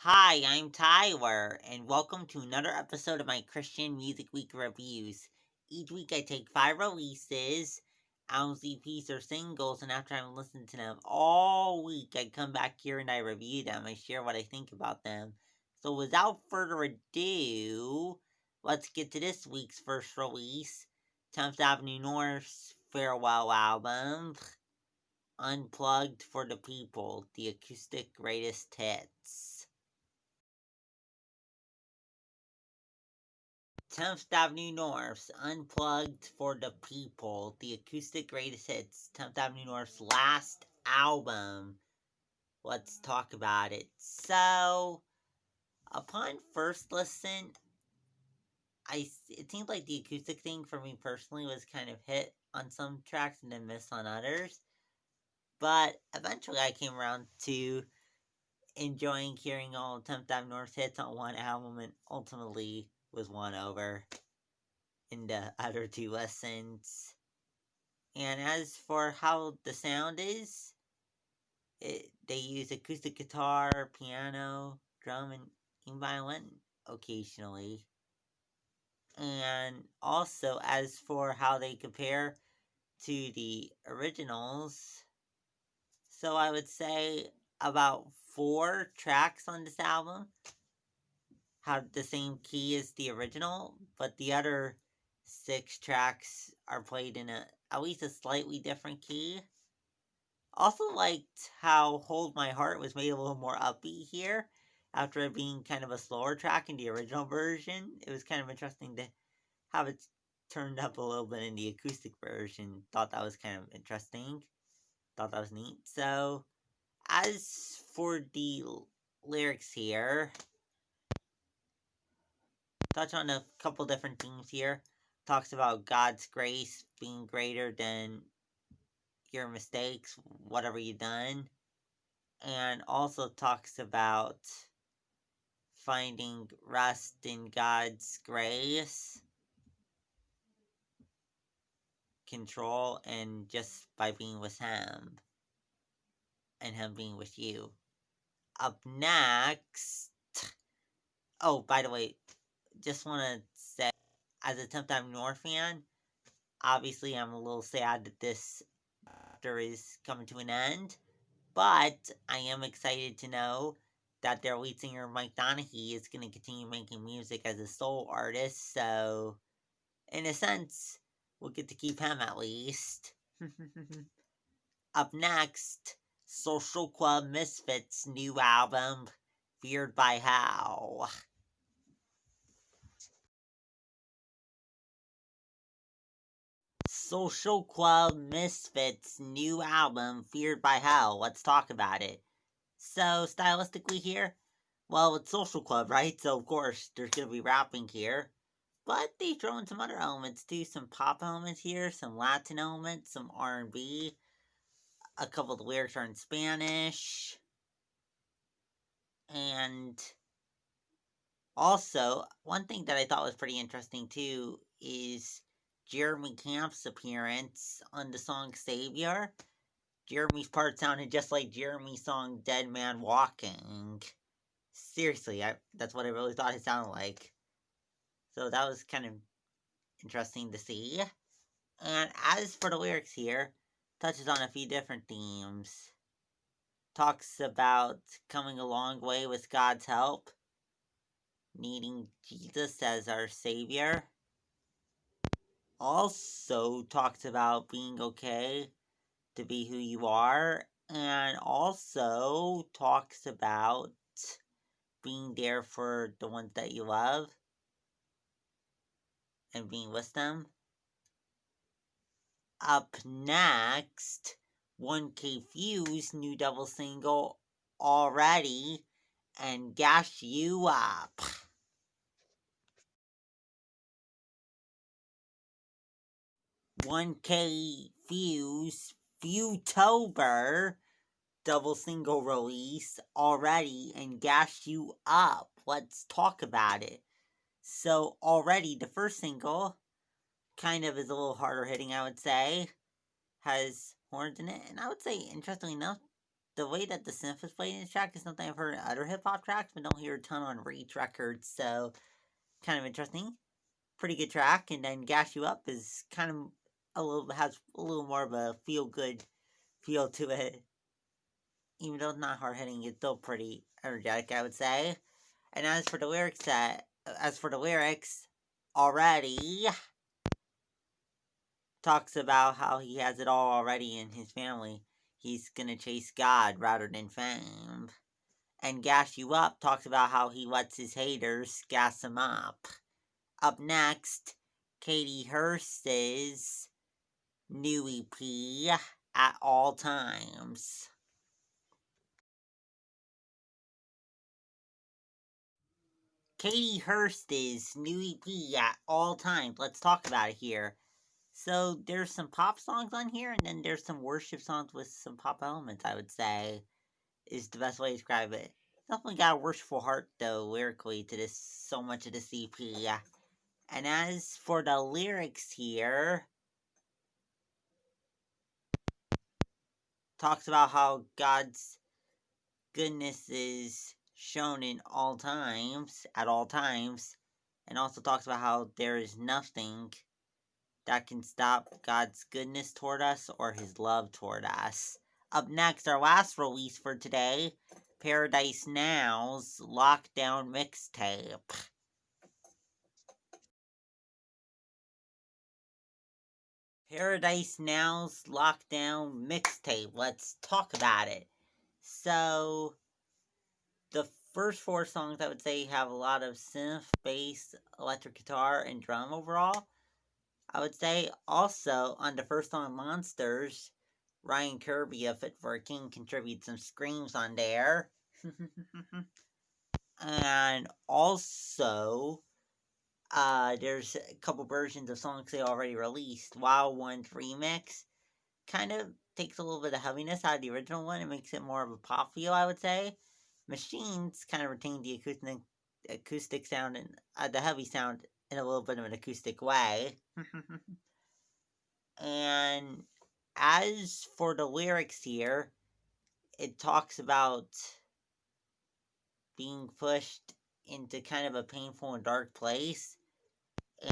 Hi, I'm Tyler, and welcome to another episode of my Christian Music Week reviews. Each week I take 5 releases, albums, EPs, or singles, and after I've listened to them all week, I come back here and I review them. I share what I think about them. So without further ado, let's get to this week's first release, 10th Avenue North's farewell album, Unplugged for the People, the Acoustic Greatest Hits. 10th Avenue North's Unplugged for the People, the Acoustic Greatest Hits, 10th Avenue North's last album. Let's talk about it. So, upon first listen, it seemed like the acoustic thing for me personally was kind of hit on some tracks and then miss on others. But eventually I came around to enjoying hearing all 10th Avenue North hits on one album and ultimately was won over in the other two lessons. And as for how the sound is, they use acoustic guitar, piano, drum, and violin occasionally. And also, as for how they compare to the originals, so I would say about 4 tracks on this album have the same key as the original, but the other 6 tracks are played in at least a slightly different key. Also liked how Hold My Heart was made a little more upbeat here after it being kind of a slower track in the original version. It was kind of interesting to have it turned up a little bit in the acoustic version. Thought that was kind of interesting. Thought that was neat. So, as for the lyrics here, touch on a couple different themes here. Talks about God's grace being greater than your mistakes, whatever you done. And also talks about finding rest in God's grace, control, and just by being with Him and Him being with you. Up next, oh, by the way, just want to say, as a 10th Avenue North fan, obviously I'm a little sad that this chapter is coming to an end, but I am excited to know that their lead singer Mike Donahue is going to continue making music as a solo artist, so in a sense, we'll get to keep him at least. Up next, Social Club Misfits' new album, Feared by How. Social Club Misfits' new album, Feared by How. Let's talk about it. So, stylistically here, well, it's Social Club, right? So, of course, there's gonna be rapping here. But they throw in some other elements too, some pop elements here, some Latin elements, some R&B. A couple of the lyrics are in Spanish. And also, one thing that I thought was pretty interesting too is Jeremy Camp's appearance on the song Savior. Jeremy's part sounded just like Jeremy's song Dead Man Walking. Seriously, that's what I really thought it sounded like. So that was kind of interesting to see. And as for the lyrics here, touches on a few different themes. Talks about coming a long way with God's help, needing Jesus as our Savior. Also talks about being okay to be who you are, and also talks about being there for the ones that you love and being with them. Up next, 1K Phew's new double single, Already, and Gash You Up. 1K Phew's Phewtober double single release, Already, and Gash You Up. Let's talk about it. So, Already, the first single, kind of is a little harder hitting, I would say. Has horns in it, and I would say, interestingly enough, the way that the synth is played in this track is something I've heard in other hip hop tracks, but don't hear a ton on Reach Records. So kind of interesting. Pretty good track. And then Gas You Up is kind of has a little more of a feel good feel to it. Even though it's not hard hitting, it's still pretty energetic, I would say. And as for the lyrics, already talks about how he has it all already in his family. He's gonna chase God rather than fame. And Gas You Up talks about how he lets his haters gas him up. Up next, Caitie Hurst's new EP, At All Times. Caitie Hurst's new EP, At All Times. Let's talk about it here. So there's some pop songs on here, and then there's some worship songs with some pop elements, I would say, is the best way to describe it. Definitely got a worshipful heart, though, lyrically, to this, so much of this EP. And as for the lyrics here, talks about how God's goodness is shown in all times, at all times, and also talks about how there is nothing that can stop God's goodness toward us or his love toward us. Up next, our last release for today, Paradise Now's Lockdown Mixtape. Paradise Now's Lockdown Mixtape. Let's talk about it. So, the first four songs I would say have a lot of synth, bass, electric guitar, and drum overall. I would say also on the first song, Monsters, Ryan Kirby of Fit for a King contributes some screams on there. And also, there's a couple versions of songs they already released. Wild One's remix kind of takes a little bit of heaviness out of the original one and makes it more of a pop feel, I would say. Machines kind of retain the acoustic sound and the heavy sound in a little bit of an acoustic way. And as for the lyrics here, it talks about being pushed into kind of a painful and dark place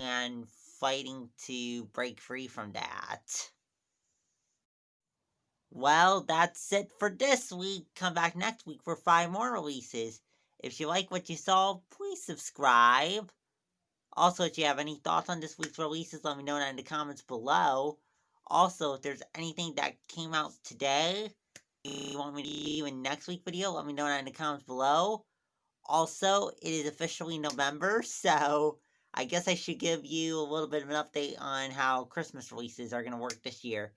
and fighting to break free from that. Well, that's it for this week. Come back next week for 5 more releases. If you like what you saw, please subscribe. Also, if you have any thoughts on this week's releases, let me know that in the comments below. Also, if there's anything that came out today you want me to do in next week's video, let me know that in the comments below. Also, it is officially November, so I guess I should give you a little bit of an update on how Christmas releases are going to work this year.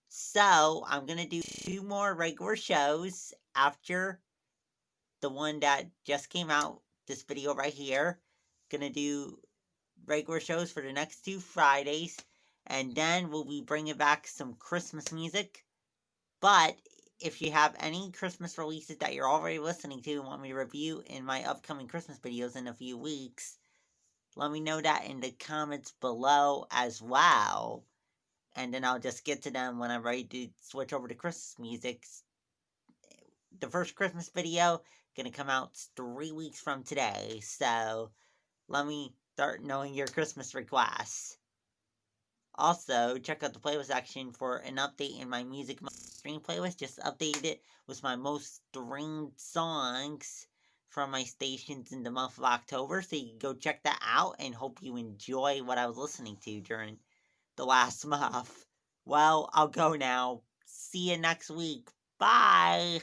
So, I'm going to do 2 more regular shows after the one that just came out, this video right here. Gonna do regular shows for the next 2 Fridays, and then we'll be bringing back some Christmas music. But if you have any Christmas releases that you're already listening to and want me to review in my upcoming Christmas videos in a few weeks, let me know that in the comments below as well. And then I'll just get to them when I'm ready to switch over to Christmas music. The first Christmas video gonna come out 3 weeks from today, so let me start knowing your Christmas requests. Also, check out the playlist section for an update in my music stream playlist. Just updated it with my most streamed songs from my stations in the month of October. So you can go check that out and hope you enjoy what I was listening to during the last month. Well, I'll go now. See you next week. Bye!